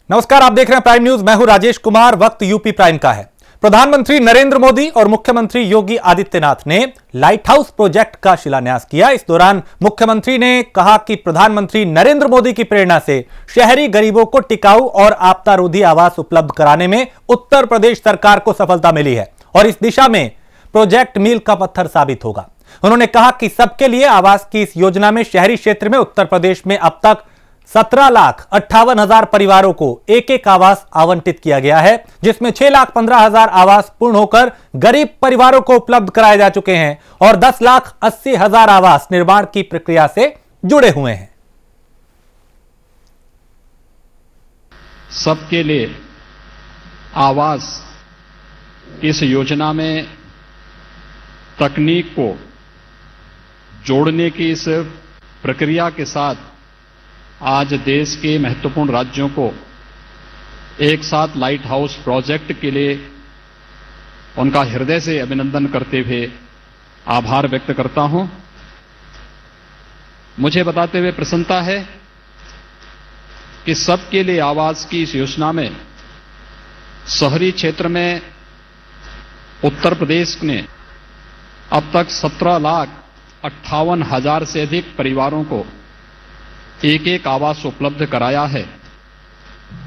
नमस्कार, आप देख रहे हैं प्राइम न्यूज। मैं हूं राजेश कुमार। वक्त यूपी प्राइम का है। प्रधानमंत्री नरेंद्र मोदी और मुख्यमंत्री योगी आदित्यनाथ ने लाइट हाउस प्रोजेक्ट का शिलान्यास किया। इस दौरान मुख्यमंत्री ने कहा कि प्रधानमंत्री नरेंद्र मोदी की प्रेरणा से शहरी गरीबों को टिकाऊ और आपदारोधी आवास उपलब्ध कराने में उत्तर प्रदेश सरकार को सफलता मिली है और इस दिशा में प्रोजेक्ट मील का पत्थर साबित होगा। उन्होंने कहा कि सबके लिए आवास की इस योजना में शहरी क्षेत्र में उत्तर प्रदेश में अब तक 17,58,000 परिवारों को एक एक आवास आवंटित किया गया है, जिसमें 6,15,000 आवास पूर्ण होकर गरीब परिवारों को उपलब्ध कराए जा चुके हैं और 10,80,000 आवास निर्माण की प्रक्रिया से जुड़े हुए हैं। सबके लिए आवास इस योजना में तकनीक को जोड़ने की इस प्रक्रिया के साथ आज देश के महत्वपूर्ण राज्यों को एक साथ लाइट हाउस प्रोजेक्ट के लिए उनका हृदय से अभिनंदन करते हुए आभार व्यक्त करता हूं। मुझे बताते हुए प्रसन्नता है कि सबके लिए आवास की इस योजना में शहरी क्षेत्र में उत्तर प्रदेश ने अब तक 17,58,000 से अधिक परिवारों को एक एक आवास उपलब्ध कराया है,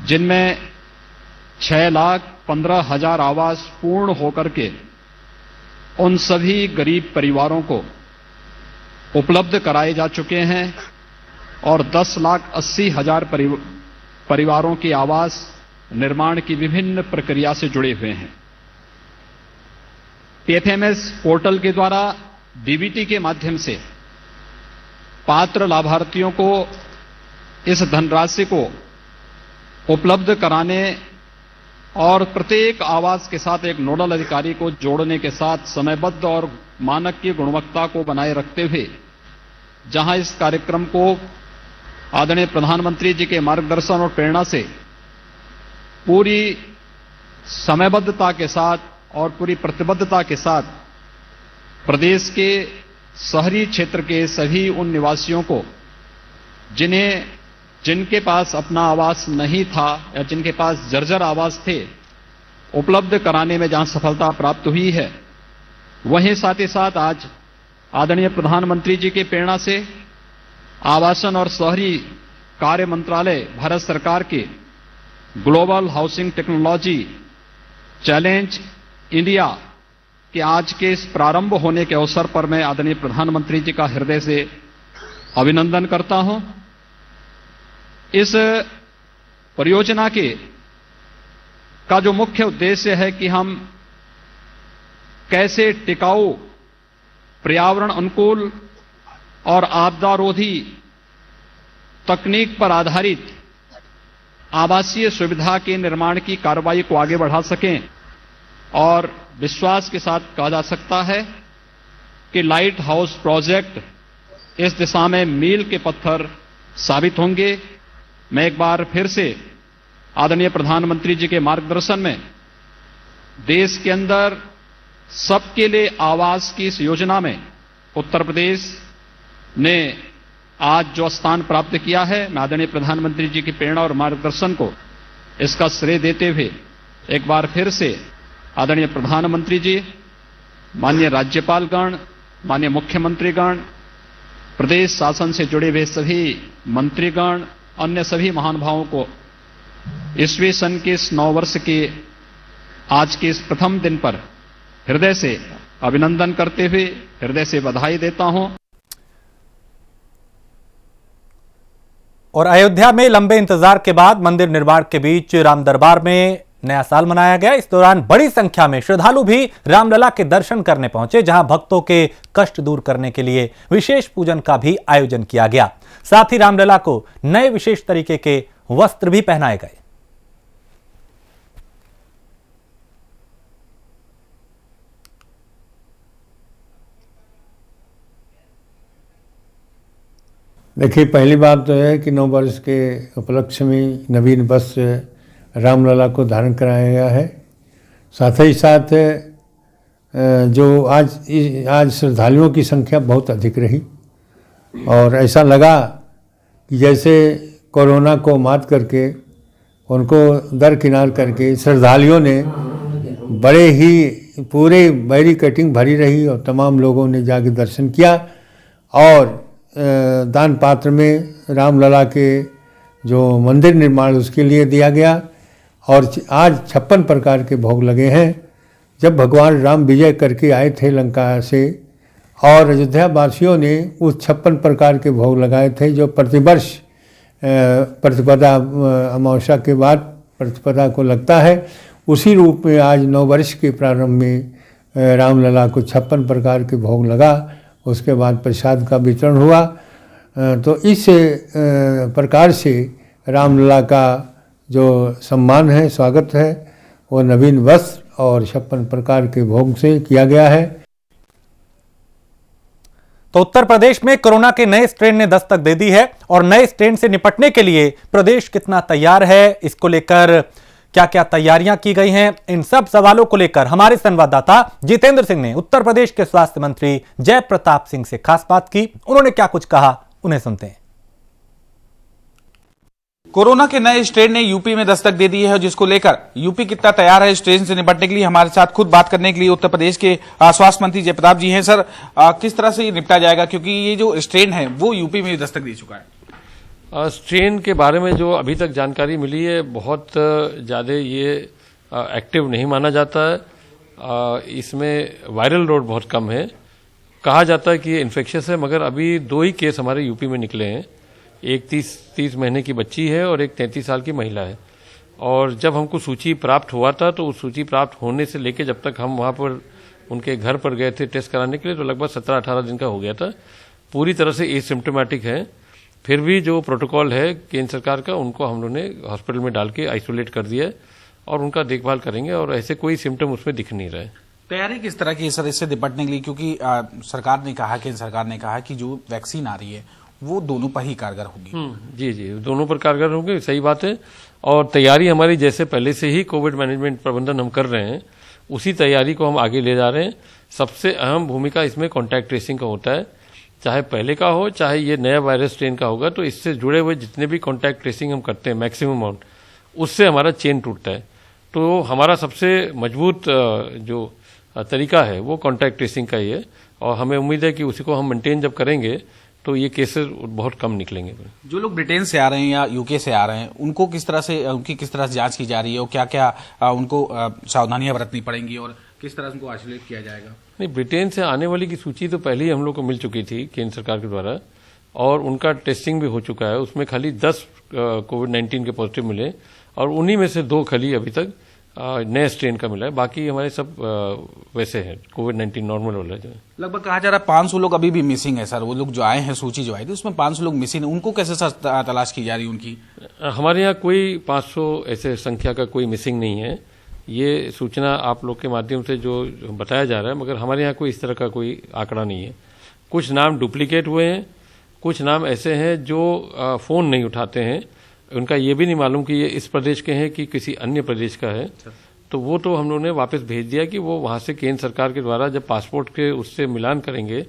जिनमें 6,15,000 आवास पूर्ण होकर के उन सभी गरीब परिवारों को उपलब्ध कराए जा चुके हैं और 10,80,000 परिवारों के आवास निर्माण की विभिन्न प्रक्रिया से जुड़े हुए हैं। पीएफएमएस पोर्टल के द्वारा डीबीटी के माध्यम से पात्र लाभार्थियों को इस धनराशि को उपलब्ध कराने और प्रत्येक आवास के साथ एक नोडल अधिकारी को जोड़ने के साथ समयबद्ध और मानक की गुणवत्ता को बनाए रखते हुए जहां इस कार्यक्रम को आदरणीय प्रधानमंत्री जी के मार्गदर्शन और प्रेरणा से पूरी समयबद्धता के साथ और पूरी प्रतिबद्धता के साथ प्रदेश के शहरी क्षेत्र के सभी उन निवासियों को जिनके पास अपना आवास नहीं था या जिनके पास जर्जर आवास थे, उपलब्ध कराने में जहां सफलता प्राप्त हुई है, वहीं साथ ही साथ आज आदरणीय प्रधानमंत्री जी की प्रेरणा से आवासन और शहरी कार्य मंत्रालय भारत सरकार के global housing technology challenge India कि आज के इस प्रारंभ होने के अवसर पर मैं आदरणीय प्रधानमंत्री जी का हृदय से अभिनंदन करता हूं। इस परियोजना का जो मुख्य उद्देश्य है कि हम कैसे टिकाऊ, पर्यावरण अनुकूल और आपदारोधी तकनीक पर आधारित आवासीय सुविधा के निर्माण की कार्रवाई को आगे बढ़ा सकें और विश्वास के साथ कहा जा सकता है कि लाइट हाउस प्रोजेक्ट इस दिशा में मील के पत्थर साबित होंगे। मैं एक बार फिर से आदरणीय प्रधानमंत्री जी के मार्गदर्शन में देश के अंदर सबके लिए आवास की इस योजना में उत्तर प्रदेश ने आज जो स्थान प्राप्त किया है, मैं आदरणीय प्रधानमंत्री जी की प्रेरणा और मार्गदर्शन को इसका श्रेय देते हुए एक बार फिर से आदरणीय प्रधानमंत्री जी, माननीय राज्यपालगण, माननीय मुख्यमंत्रीगण, प्रदेश शासन से जुड़े हुए सभी मंत्रीगण, अन्य सभी महानुभावों को ईस्वी सन के इस नववर्ष के आज के इस प्रथम दिन पर हृदय से अभिनंदन करते हुए हृदय से बधाई देता हूं। और अयोध्या में लंबे इंतजार के बाद मंदिर निर्माण के बीच राम दरबार में नया साल मनाया गया। इस दौरान बड़ी संख्या में श्रद्धालु भी रामलला के दर्शन करने पहुंचे, जहां भक्तों के कष्ट दूर करने के लिए विशेष पूजन का भी आयोजन किया गया। साथ ही रामलला को नए विशेष तरीके के वस्त्र भी पहनाए गए। देखिए, पहली बात तो है कि 9 वर्ष के उपलक्ष्य में नवीन वस्त्र रामलला को धारण कराया गया है। साथ ही साथ जो आज श्रद्धालुओं की संख्या बहुत अधिक रही और ऐसा लगा कि जैसे कोरोना को मात करके उनको दरकिनार करके श्रद्धालुओं ने बड़े ही पूरे बैरी कटिंग भरी रही और तमाम लोगों ने जाके दर्शन किया और दान पात्र में रामलला के जो मंदिर निर्माण उसके लिए दिया गया और आज 56 प्रकार के भोग लगे हैं। जब भगवान राम विजय करके आए थे लंका से और अयोध्या वासियों ने उस 56 प्रकार के भोग लगाए थे जो प्रतिवर्ष प्रतिपदा अमावस्या के बाद प्रतिपदा को लगता है, उसी रूप में आज 9 वर्ष के प्रारंभ में रामलला को 56 प्रकार के भोग लगा। उसके बाद प्रसाद का वितरण हुआ। तो इस प्रकार से रामलला का जो सम्मान है, स्वागत है, वो नवीन वस्त्र और 56 प्रकार के भोग से किया गया है। तो उत्तर प्रदेश में कोरोना के नए स्ट्रेन ने दस्तक दे दी है और नए स्ट्रेन से निपटने के लिए प्रदेश कितना तैयार है, इसको लेकर क्या क्या तैयारियां की गई हैं, इन सब सवालों को लेकर हमारे संवाददाता जितेंद्र सिंह ने उत्तर प्रदेश के स्वास्थ्य मंत्री जय प्रताप सिंह से खास बात की। उन्होंने क्या कुछ कहा, उन्हें सुनते हैं। कोरोना के नए स्ट्रेन ने यूपी में दस्तक दे दी है, जिसको लेकर यूपी कितना तैयार है स्ट्रेन से निपटने के लिए हमारे साथ खुद बात करने के लिए उत्तर प्रदेश के स्वास्थ्य मंत्री जय प्रताप जी हैं। सर, किस तरह से ये निपटा जाएगा, क्योंकि ये जो स्ट्रेन है वो यूपी में दस्तक दे चुका है। स्ट्रेन के बारे में जो अभी तक जानकारी मिली है, बहुत ज़्यादा ये एक्टिव नहीं माना जाता है। इसमें वायरल लोड बहुत कम है। कहा जाता है कि ये इन्फेक्शियस है, मगर अभी 2 ही केस हमारे यूपी में निकले हैं। एक 30 महीने की बच्ची है और एक 33 साल की महिला है। और जब हमको सूची प्राप्त हुआ था तो उस सूची प्राप्त होने से लेकर जब तक हम वहाँ पर उनके घर पर गए थे टेस्ट कराने के लिए, तो लगभग 17-18 दिन का हो गया था। पूरी तरह से एसिम्प्टोमेटिक है। फिर भी जो प्रोटोकॉल है केंद्र सरकार का, उनको हम लोगों ने हॉस्पिटल में डाल के आइसोलेट कर दिया है और उनका देखभाल करेंगे और ऐसे कोई सिम्टम उसमें दिख नहीं रहे। तैयारी किस तरह की है सर इससे निपटने के लिए, क्योंकि सरकार ने कहा, केंद्र सरकार ने कहा कि जो वैक्सीन आ रही है वो दोनों पर ही कारगर होगी। जी जी, दोनों पर कारगर होंगे, सही बात है। और तैयारी हमारी जैसे पहले से ही कोविड मैनेजमेंट प्रबंधन हम कर रहे हैं, उसी तैयारी को हम आगे ले जा रहे हैं। सबसे अहम भूमिका इसमें कॉन्टैक्ट ट्रेसिंग का होता है, चाहे पहले का हो चाहे ये नया वायरस स्ट्रेन का होगा। तो इससे जुड़े हुए जितने भी कॉन्टैक्ट ट्रेसिंग हम करते हैं मैक्सिमम अमाउंट, उससे हमारा चेन टूटता है। तो हमारा सबसे मजबूत जो तरीका है वो कॉन्टैक्ट ट्रेसिंग का ही है और हमें उम्मीद है कि उसी को हम मेंटेन जब करेंगे तो ये केसेस बहुत कम निकलेंगे। जो लोग ब्रिटेन से आ रहे हैं या यूके से आ रहे हैं, उनको किस तरह से उनकी किस तरह से जांच की जा रही है और क्या क्या उनको सावधानियां बरतनी पड़ेंगी और किस तरह उनको आइसोलेट किया जाएगा? नहीं, ब्रिटेन से आने वाली की सूची तो पहले ही हम लोग को मिल चुकी थी केंद्र सरकार के द्वारा और उनका टेस्टिंग भी हो चुका है। उसमें खाली 10 कोविड-19 के पॉजिटिव मिले और उन्हीं में से 2 खाली अभी तक नए स्ट्रेन का मिला है। बाकी हमारे सब वैसे हैं, कोविड-19 नॉर्मल वाला जो है। लगभग कहा जा रहा है 500 लोग अभी भी मिसिंग है सर। वो लोग जो आए हैं, सूची जो आई थी उसमें 500 लोग मिसिंग है, उनको कैसे सर तलाश की जा रही है उनकी? हमारे यहाँ कोई 500 ऐसे संख्या का कोई मिसिंग नहीं है। ये सूचना आप लोग के माध्यम से जो बताया जा रहा है, मगर हमारे यहाँ कोई इस तरह का कोई आंकड़ा नहीं है। कुछ नाम डुप्लीकेट हुए हैं, कुछ नाम ऐसे हैं जो फ़ोन नहीं उठाते हैं, उनका ये भी नहीं मालूम कि ये इस प्रदेश के हैं कि किसी अन्य प्रदेश का है। तो वो तो हम लोगों ने वापस भेज दिया कि वो वहाँ से केंद्र सरकार के द्वारा जब पासपोर्ट के उससे मिलान करेंगे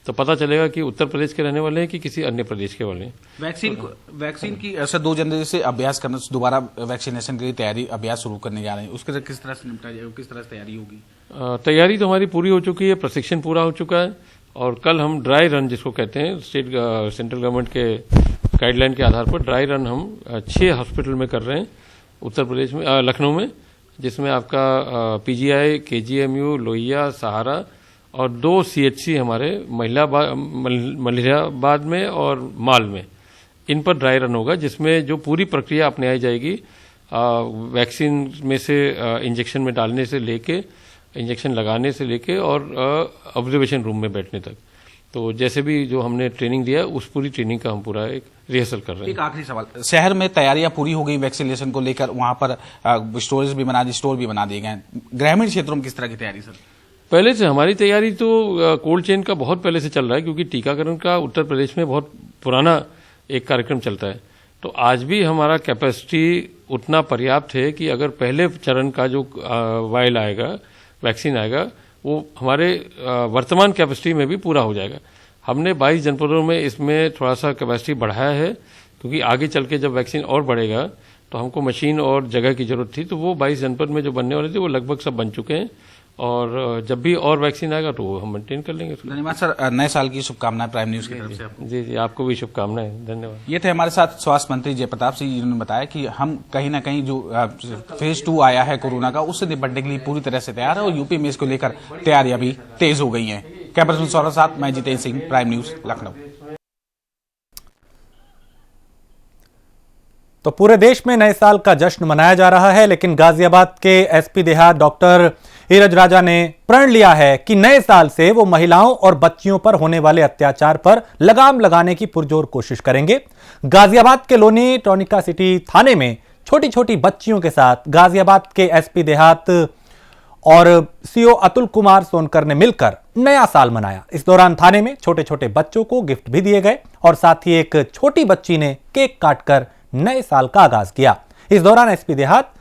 तो पता चलेगा कि उत्तर प्रदेश के रहने वाले हैं कि किसी अन्य प्रदेश के वाले हैं। वैक्सीन की सर 2 जनवरी से अभ्यास करना, दोबारा वैक्सीनेशन के लिए तैयारी अभ्यास शुरू करने जा रहे हैं, उसके किस तरह से निपटा जाएगा, किस तरह से तैयारी होगी? तैयारी तो हमारी पूरी हो चुकी है, प्रशिक्षण पूरा हो चुका है और कल हम ड्राई रन जिसको कहते हैं सेंट्रल गवर्नमेंट के गाइडलाइन के आधार पर ड्राई रन हम 6 हॉस्पिटल में कर रहे हैं उत्तर प्रदेश में, लखनऊ में, जिसमें आपका पीजीआई, केजीएमयू, लोहिया, सहारा और 2 सीएचसी हमारे मलिहाबाद में और माल में, इन पर ड्राई रन होगा, जिसमें जो पूरी प्रक्रिया अपनाई जाएगी वैक्सीन में से इंजेक्शन में डालने से लेके, इंजेक्शन लगाने से लेके और ऑब्जर्वेशन रूम में बैठने तक। तो जैसे भी जो हमने ट्रेनिंग दिया उस पूरी ट्रेनिंग का हम पूरा एक रिहर्सल कर रहे हैं। एक आखिरी सवाल, शहर में तैयारियां पूरी हो गई वैक्सीनेशन को लेकर, वहां पर स्टोर भी बना दिए गए, ग्रामीण क्षेत्रों में किस तरह की तैयारी सर? पहले से हमारी तैयारी तो कोल्ड चेन का बहुत पहले से चल रहा है, क्योंकि टीकाकरण का उत्तर प्रदेश में बहुत पुराना एक कार्यक्रम चलता है। तो आज भी हमारा कैपेसिटी उतना पर्याप्त है कि अगर पहले चरण का जो वायल आएगा, वैक्सीन आएगा, वो हमारे वर्तमान कैपेसिटी में भी पूरा हो जाएगा। हमने 22 जनपदों में इसमें थोड़ा सा कैपेसिटी बढ़ाया है, क्योंकि आगे चल के जब वैक्सीन और बढ़ेगा तो हमको मशीन और जगह की जरूरत थी, तो वो 22 जनपद में जो बनने वाले थे वो लगभग सब बन चुके हैं, और जब भी और वैक्सीन आएगा तो वो हम मेंटेन कर लेंगे। धन्यवाद सर, नए साल की शुभकामनाएं प्राइम न्यूज की तरफ से आपको। जी, आपको भी शुभकामनाएं, धन्यवाद। ये थे हमारे साथ स्वास्थ्य मंत्री जयप्रताप सिंह, जिन्होंने बताया कि हम कहीं ना कहीं जो फेज 2 आया है कोरोना का, उससे निपटने के लिए पूरी तरह से तैयार है और यूपी में इसको लेकर तैयारियां भी तेज हो गई हैं। कैमरा पर्सन सौरभ साथ मैं जितेंद्र सिंह, प्राइम न्यूज, लखनऊ। तो पूरे देश में नए साल का जश्न मनाया जा रहा है, लेकिन गाजियाबाद के एसपी देहात डॉक्टर ईरज राजा ने प्रण लिया है कि नए साल से वो महिलाओं और बच्चियों पर होने वाले अत्याचार पर लगाम लगाने की पुरजोर कोशिश करेंगे। गाजियाबाद के लोनी टॉनिका सिटी थाने में छोटी छोटी बच्चियों के साथ गाजियाबाद के एसपी देहात और सीओ अतुल कुमार सोनकर ने मिलकर नया साल मनाया। इस दौरान थाने में छोटे छोटे बच्चों को गिफ्ट भी दिए गए और साथ ही एक छोटी बच्ची ने केक काटकर नए साल का आगाज किया। इस दौरान एसपी देहात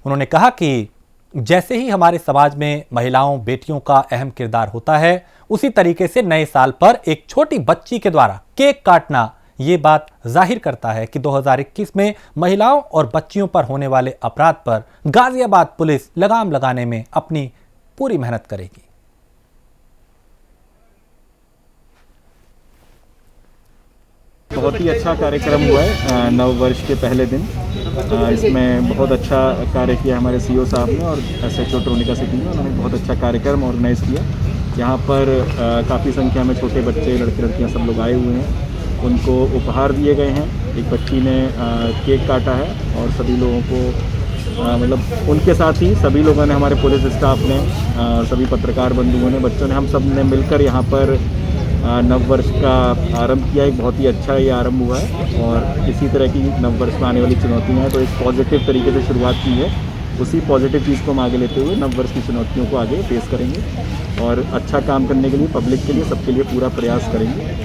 उन्होंने कहा कि जैसे ही हमारे समाज में महिलाओं बेटियों का अहम किरदार होता है, उसी तरीके से नए साल पर एक छोटी बच्ची के द्वारा केक काटना ये बात जाहिर करता है कि 2021 में महिलाओं और बच्चियों पर होने वाले अपराध पर गाजियाबाद पुलिस लगाम लगाने में अपनी पूरी मेहनत करेगी। बहुत ही अच्छा कार्यक्रम हुआ है नव वर्ष के पहले दिन। इसमें बहुत अच्छा कार्य किया हमारे सीओ साहब ने और एसएचओ टोनिका सिटी ने। उन्होंने बहुत अच्छा कार्यक्रम ऑर्गेनाइज किया। यहाँ पर काफ़ी संख्या में छोटे बच्चे, लड़के लड़कियाँ सब लोग आए हुए हैं। उनको उपहार दिए गए हैं। एक बच्ची ने केक काटा है और सभी लोगों को मतलब उनके साथ ही सभी लोगों ने, हमारे पुलिस स्टाफ ने, सभी पत्रकार बंधुओं ने, बच्चों ने, हम सब ने मिलकर यहाँ पर नव वर्ष का आरंभ किया। एक बहुत ही अच्छा ये आरंभ हुआ है और इसी तरह की नव वर्ष में आने वाली चुनौतियाँ हैं, तो एक पॉजिटिव तरीके से शुरुआत की है। उसी पॉजिटिव चीज़ को हम आगे लेते हुए नव वर्ष की चुनौतियों को आगे फेस करेंगे और अच्छा काम करने के लिए, पब्लिक के लिए, सबके लिए पूरा प्रयास करेंगे।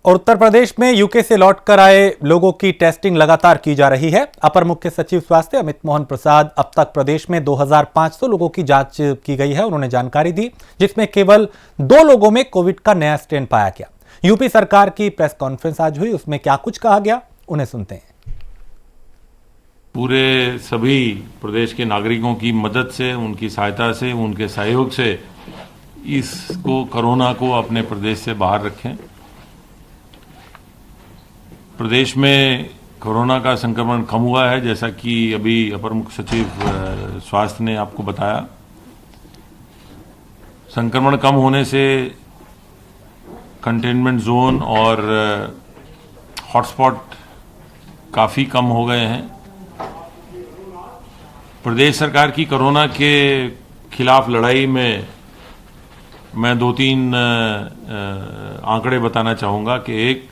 और उत्तर प्रदेश में यूके से लौटकर आए लोगों की टेस्टिंग लगातार की जा रही है। अपर मुख्य सचिव स्वास्थ्य अमित मोहन प्रसाद अब तक प्रदेश में 2500 लोगों की जांच की गई है। उन्होंने जानकारी दी, जिसमें केवल 2 लोगों में कोविड का नया स्ट्रेन पाया गया। यूपी सरकार की प्रेस कॉन्फ्रेंस आज हुई, उसमें क्या कुछ कहा गया, उन्हें सुनते हैं। पूरे सभी प्रदेश के नागरिकों की मदद से, उनकी सहायता से, उनके सहयोग से इसको, कोरोना को अपने प्रदेश से बाहर रखें। प्रदेश में कोरोना का संक्रमण कम हुआ है, जैसा कि अभी अपर मुख्य सचिव स्वास्थ्य ने आपको बताया। संक्रमण कम होने से कंटेनमेंट जोन और हॉटस्पॉट काफ़ी कम हो गए हैं। प्रदेश सरकार की कोरोना के खिलाफ लड़ाई में मैं 2-3 आंकड़े बताना चाहूँगा कि एक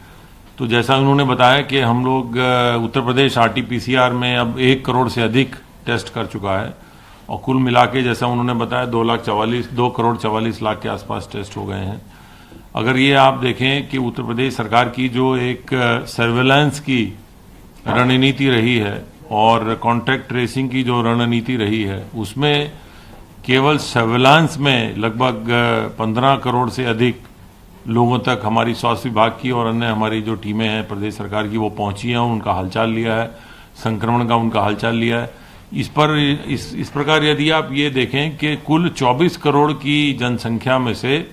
तो जैसा उन्होंने बताया कि हम लोग उत्तर प्रदेश RT-PCR में अब 1 करोड़ से अधिक टेस्ट कर चुका है और कुल मिला के जैसा उन्होंने बताया 2 करोड़ 44 लाख के आसपास टेस्ट हो गए हैं। अगर ये आप देखें कि उत्तर प्रदेश सरकार की जो एक सर्वेलेंस की रणनीति रही है और कॉन्टैक्ट ट्रेसिंग की जो रणनीति रही है, उसमें केवल सर्वेलेंस में लगभग 15 करोड़ से अधिक लोगों तक हमारी स्वास्थ्य विभाग की और अन्य हमारी जो टीमें हैं प्रदेश सरकार की, वो पहुंची हैं, उनका हालचाल लिया है, संक्रमण का उनका हालचाल लिया है। इस प्रकार यदि आप ये देखें कि कुल 24 करोड़ की जनसंख्या में से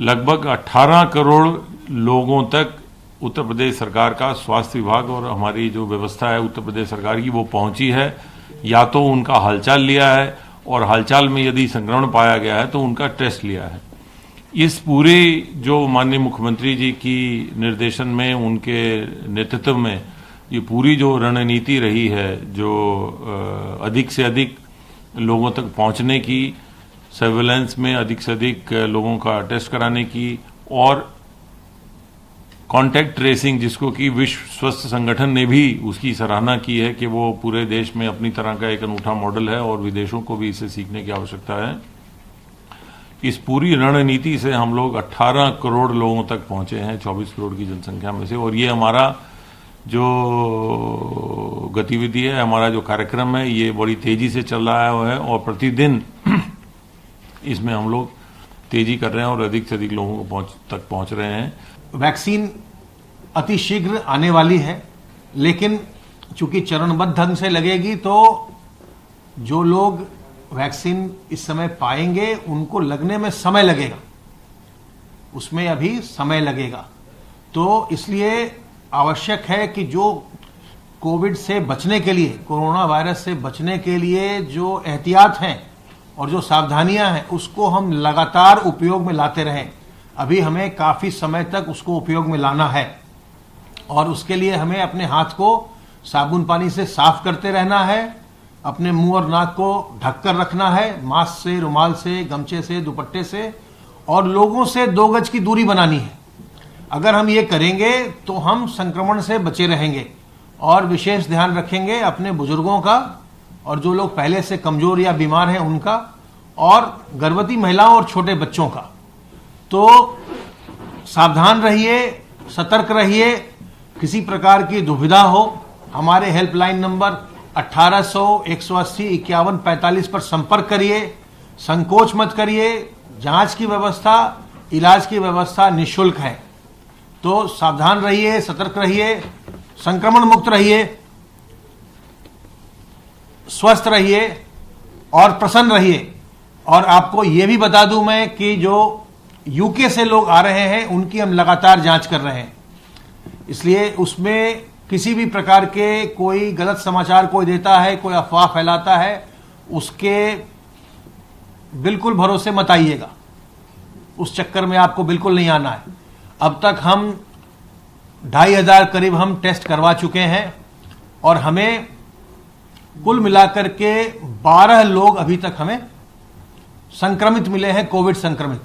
लगभग 18 करोड़ लोगों तक उत्तर प्रदेश सरकार का स्वास्थ्य विभाग और हमारी जो व्यवस्था है उत्तर प्रदेश सरकार की, वो पहुंची है। या तो उनका हालचाल लिया है और हालचाल में यदि संक्रमण पाया गया है तो उनका टेस्ट लिया है। इस पूरे जो माननीय मुख्यमंत्री जी की निर्देशन में, उनके नेतृत्व में ये पूरी जो रणनीति रही है, जो अधिक से अधिक लोगों तक पहुंचने की, सर्वेलेंस में अधिक से अधिक लोगों का टेस्ट कराने की और कॉन्टैक्ट ट्रेसिंग, जिसको कि विश्व स्वास्थ्य संगठन ने भी उसकी सराहना की है कि वो पूरे देश में अपनी तरह का एक अनूठा मॉडल है और विदेशों को भी इसे सीखने की आवश्यकता है। इस पूरी रणनीति से हम लोग 18 करोड़ लोगों तक पहुंचे हैं 24 करोड़ की जनसंख्या में से। और ये हमारा जो गतिविधि है, हमारा जो कार्यक्रम है, ये बड़ी तेजी से चल रहा है और प्रतिदिन इसमें हम लोग तेजी कर रहे हैं और अधिक से अधिक लोगों को तक पहुंच रहे हैं। वैक्सीन अतिशीघ्र आने वाली है, लेकिन चूंकि चरणबद्ध ढंग से लगेगी तो जो लोग वैक्सीन इस समय पाएंगे उनको लगने में समय लगेगा, उसमें अभी समय लगेगा। तो इसलिए आवश्यक है कि जो कोविड से बचने के लिए, कोरोना वायरस से बचने के लिए जो एहतियात हैं और जो सावधानियां हैं उसको हम लगातार उपयोग में लाते रहें। अभी हमें काफ़ी समय तक उसको उपयोग में लाना है और उसके लिए हमें अपने हाथ को साबुन पानी से साफ करते रहना है, अपने मुंह और नाक को ढककर रखना है, मास्क से, रुमाल से, गमछे से, दुपट्टे से, और लोगों से 2 गज की दूरी बनानी है। अगर हम ये करेंगे तो हम संक्रमण से बचे रहेंगे और विशेष ध्यान रखेंगे अपने बुजुर्गों का और जो लोग पहले से कमजोर या बीमार हैं उनका, और गर्भवती महिलाओं और छोटे बच्चों का। तो सावधान रहिए, सतर्क रहिए। किसी प्रकार की दुविधा हो, हमारे हेल्पलाइन नंबर 1800 180 51 45 पर संपर्क करिए। संकोच मत करिए। जांच की व्यवस्था, इलाज की व्यवस्था निःशुल्क है। तो सावधान रहिए, सतर्क रहिए, संक्रमण मुक्त रहिए, स्वस्थ रहिए और प्रसन्न रहिए। और आपको यह भी बता दूं मैं कि जो यूके से लोग आ रहे हैं उनकी हम लगातार जांच कर रहे हैं, इसलिए उसमें किसी भी प्रकार के कोई गलत समाचार कोई देता है, कोई अफवाह फैलाता है, उसके बिल्कुल भरोसे मत आइएगा। उस चक्कर में आपको बिल्कुल नहीं आना है। अब तक हम 2500 करीब हम टेस्ट करवा चुके हैं और हमें कुल मिलाकर के 12 लोग अभी तक हमें संक्रमित मिले हैं, कोविड संक्रमित।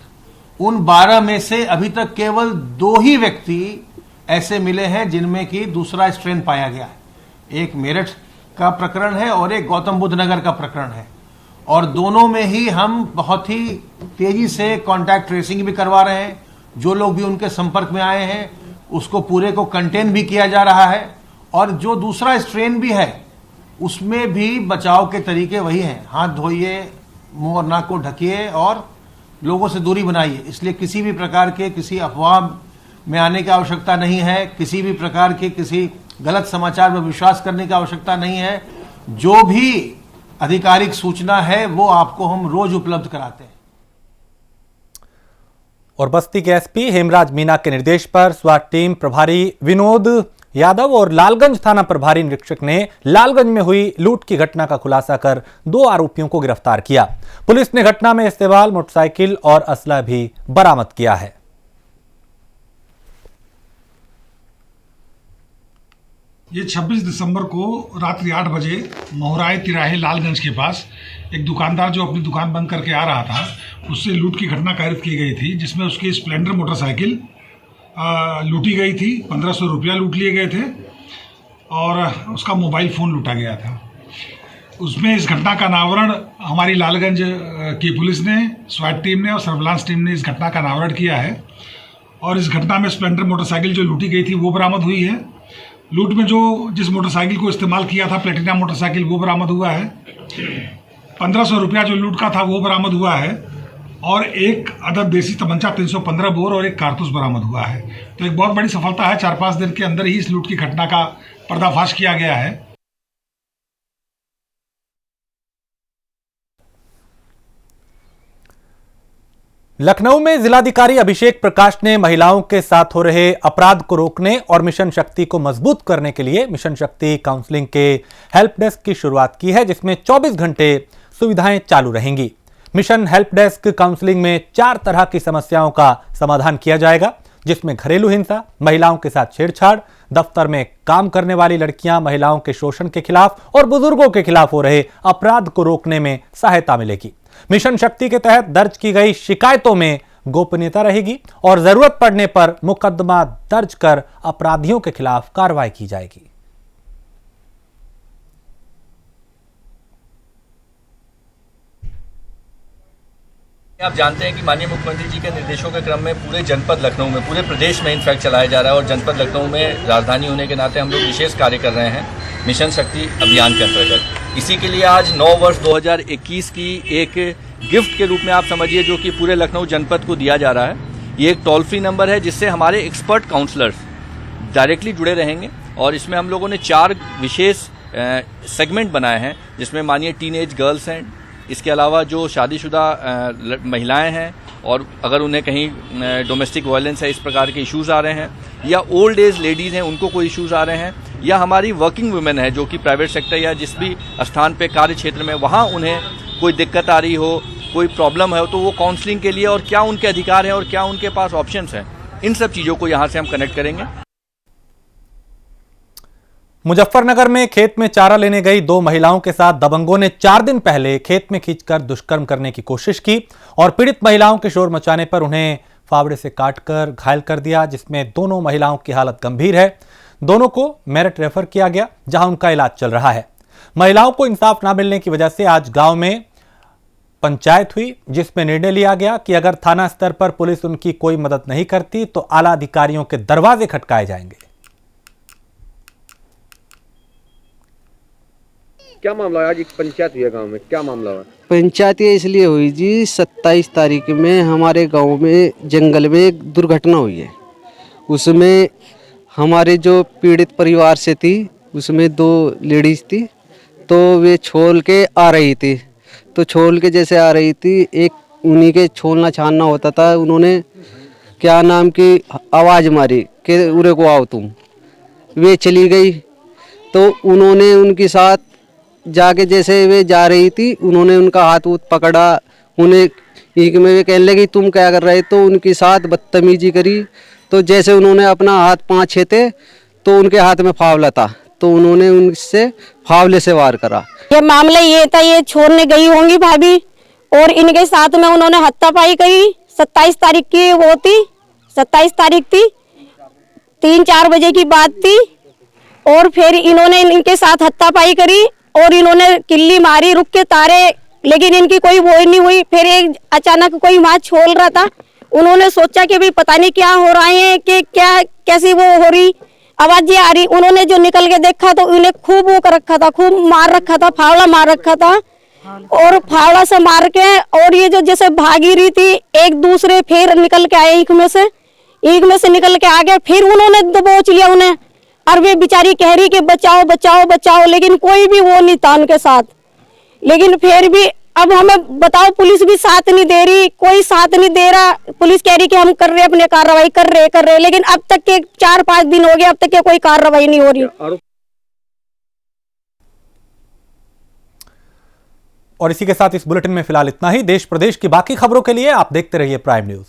उन 12 में से अभी तक केवल 2 ही व्यक्ति ऐसे मिले हैं जिनमें कि दूसरा स्ट्रेन पाया गया है। एक मेरठ का प्रकरण है और एक गौतम बुद्ध नगर का प्रकरण है, और दोनों में ही हम बहुत ही तेजी से कॉन्टैक्ट ट्रेसिंग भी करवा रहे हैं। जो लोग भी उनके संपर्क में आए हैं उसको पूरे को कंटेन भी किया जा रहा है, और जो दूसरा स्ट्रेन भी है उसमें भी बचाव के तरीके वही हैं। हाथ धोइए, मुंह और नाक को ढकिए और लोगों से दूरी बनाइए। इसलिए किसी भी प्रकार के किसी अफवाह में आने की आवश्यकता नहीं है, किसी भी प्रकार के किसी गलत समाचार में विश्वास करने की आवश्यकता नहीं है। जो भी आधिकारिक सूचना है वो आपको हम रोज उपलब्ध कराते हैं। और बस्ती के एसपी हेमराज मीना के निर्देश पर स्वाट टीम प्रभारी विनोद यादव और लालगंज थाना प्रभारी निरीक्षक ने लालगंज में हुई लूट की घटना का खुलासा कर 2 आरोपियों को गिरफ्तार किया। पुलिस ने घटना में इस्तेमाल मोटरसाइकिल और असला भी बरामद किया है। ये 26 दिसंबर को रात्रि 8 बजे मोहराए तिराहे लालगंज के पास एक दुकानदार जो अपनी दुकान बंद करके आ रहा था, उससे लूट की घटना कारित की गई थी, जिसमें उसकी स्प्लेंडर मोटरसाइकिल लूटी गई थी। 1500 रुपया लूट लिए गए थे और उसका मोबाइल फ़ोन लूटा गया था। उसमें इस घटना का अनावरण हमारी लालगंज की पुलिस ने, स्वाट टीम ने और सर्विलांस टीम ने इस घटना का अनावरण किया है। और इस घटना में स्प्लेंडर मोटरसाइकिल जो लूटी गई थी वो बरामद हुई है। लूट में जिस मोटरसाइकिल को इस्तेमाल किया था, प्लेटिना मोटरसाइकिल, वो बरामद हुआ है। 1500 रुपया जो लूट का था वो बरामद हुआ है, और एक अदद देसी तमंचा 315 बोर और एक कारतूस बरामद हुआ है। तो एक बहुत बड़ी सफलता है। 4-5 दिन के अंदर ही इस लूट की घटना का पर्दाफाश किया गया है। लखनऊ में जिलाधिकारी अभिषेक प्रकाश ने महिलाओं के साथ हो रहे अपराध को रोकने और मिशन शक्ति को मजबूत करने के लिए मिशन शक्ति काउंसलिंग के हेल्प डेस्क की शुरुआत की है, जिसमें 24 घंटे सुविधाएं चालू रहेंगी। मिशन हेल्प डेस्क काउंसलिंग में 4 तरह की समस्याओं का समाधान किया जाएगा, जिसमें घरेलू हिंसा, महिलाओं के साथ छेड़छाड़, दफ्तर में काम करने वाली लड़कियां महिलाओं के शोषण के खिलाफ और बुजुर्गों के खिलाफ हो रहे अपराध को रोकने में सहायता मिलेगी। मिशन शक्ति के तहत दर्ज की गई शिकायतों में गोपनीयता रहेगी और जरूरत पड़ने पर मुकदमा दर्ज कर अपराधियों के खिलाफ कार्रवाई की जाएगी। आप जानते हैं कि माननीय मुख्यमंत्री जी के निर्देशों के क्रम में पूरे जनपद लखनऊ में, पूरे प्रदेश में इनफैक्ट चलाया जा रहा है, और जनपद लखनऊ में राजधानी होने के नाते हम लोग विशेष कार्य कर रहे हैं मिशन शक्ति अभियान के अंतर्गत। इसी के लिए आज 9 वर्ष 2021 की एक गिफ्ट के रूप में आप समझिए, जो कि पूरे लखनऊ जनपद को दिया जा रहा है। ये एक टोल फ्री नंबर है जिससे हमारे एक्सपर्ट काउंसलर्स डायरेक्टली जुड़े रहेंगे और इसमें हम लोगों ने 4 विशेष सेगमेंट बनाए हैं, जिसमें मानिए टीनेज गर्ल्स हैं, इसके अलावा जो शादीशुदा महिलाएं हैं और अगर उन्हें कहीं डोमेस्टिक वायलेंस है, इस प्रकार के इश्यूज आ रहे हैं, या ओल्ड एज लेडीज़ हैं उनको कोई इश्यूज आ रहे हैं, या हमारी वर्किंग वुमेन है जो कि प्राइवेट सेक्टर या जिस भी स्थान पे कार्य क्षेत्र में वहाँ उन्हें कोई दिक्कत आ रही हो, कोई प्रॉब्लम है, तो वो काउंसलिंग के लिए और क्या उनके अधिकार हैं और क्या उनके पास ऑप्शंस हैं, इन सब चीज़ों को यहाँ से हम कनेक्ट करेंगे। मुजफ्फरनगर में खेत में चारा लेने गई 2 महिलाओं के साथ दबंगों ने 4 दिन पहले खेत में खींचकर दुष्कर्म करने की कोशिश की और पीड़ित महिलाओं के शोर मचाने पर उन्हें फावड़े से काटकर घायल कर दिया, जिसमें दोनों महिलाओं की हालत गंभीर है। दोनों को मेरठ रेफर किया गया, जहां उनका इलाज चल रहा है। महिलाओं को इंसाफ न मिलने की वजह से आज गांव में पंचायत हुई, जिसमें निर्णय लिया गया कि अगर थाना स्तर पर पुलिस उनकी कोई मदद नहीं करती तो आला अधिकारियों के दरवाजे खटकाए जाएंगे। क्या मामला है? आज एक पंचायत हुई है गांव में, क्या मामला है? पंचायत ये इसलिए हुई जी, 27 तारीख में हमारे गांव में जंगल में एक दुर्घटना हुई है। उसमें हमारे जो पीड़ित परिवार से थी, उसमें 2 लेडीज थी, तो वे छोल के आ रही थी। तो छोल के जैसे आ रही थी, एक उन्हीं के छोलना छानना होता था, उन्होंने क्या नाम की आवाज़ मारी कि उरे को आओ तुम। वे चली गई, तो उन्होंने उनके साथ जाके जैसे वे जा रही थी, उन्होंने उनका हाथ पकड़ा, उन्हें एक में वे कहने लगी तुम क्या कर रहे, तो उनके साथ बदतमीजी करी। तो जैसे उन्होंने अपना हाथ 5-6 थे, तो उनके हाथ में फावला था, तो उन्होंने उनसे फावले से वार करा। ये मामला ये था, ये छोड़ने गई होंगी भाभी और इनके साथ में उन्होंने हत्यापाई करी। 27 तारीख की वो थी, 27 तारीख थी, 3-4 बजे की बात थी। और फिर इन्होंने इनके साथ हत्यापाई करी और इन्होंने किल्ली मारी, रुक के तारे, लेकिन इनकी कोई वो नहीं हुई। फिर एक अचानक कोई वहाँ छोल रहा था, उन्होंने सोचा कि भाई पता नहीं क्या हो रहा है, कि क्या कैसी वो हो रही आवाजें आ रही। उन्होंने जो निकल के देखा तो उन्हें खूब वो कर रखा था, खूब मार रखा था, फावड़ा मार रखा था। और फावड़ा से मार के और ये जो जैसे भागी रही थी, एक दूसरे फिर निकल के आए, ईख में से निकल के आ गए। फिर उन्होंने दबोच लिया उन्हें, और वे बेचारी कह रही कि बचाओ बचाओ बचाओ, लेकिन कोई भी वो नहीं था उनके साथ। लेकिन फिर भी अब हमें बताओ, पुलिस भी साथ नहीं दे रही, कोई साथ नहीं दे रहा। पुलिस कह रही कि हम कर रहे अपने कार्रवाई कर रहे, लेकिन अब तक के 4-5 दिन हो गए, अब तक के कोई कार्रवाई नहीं हो रही। और इसी के साथ इस बुलेटिन में फिलहाल इतना ही। देश प्रदेश की बाकी खबरों के लिए आप देखते रहिए प्राइम न्यूज।